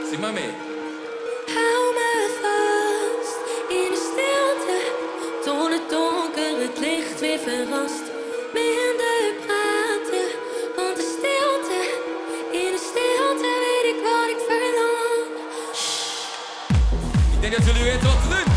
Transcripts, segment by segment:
Zing maar mee. Hou me vast in de stilte. Toen het donker het licht weer verrast. Minder praten, want de stilte. In de stilte weet ik wat ik verlang. Ik denk dat jullie weten wat te doen.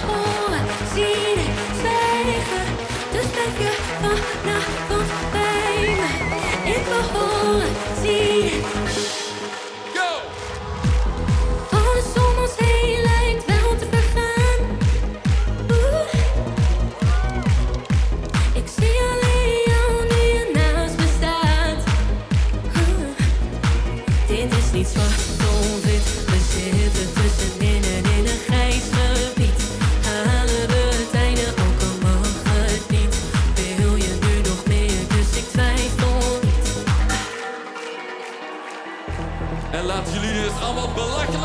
Horen, zien, zwijgen. Dus blijf je vanavond bij me. Ik wil horen, zien. Go! Alles om ons heen lijkt wel te vergaan. Ik zie alleen jou nu je naast me staat. Dit is niet zwart of wit. We zitten tussenin en in een grijs gebied. Halen we het einde, ook al mag het niet. Wil je nu nog meer, dus ik twijfel niet. En laten jullie dus allemaal belachelijk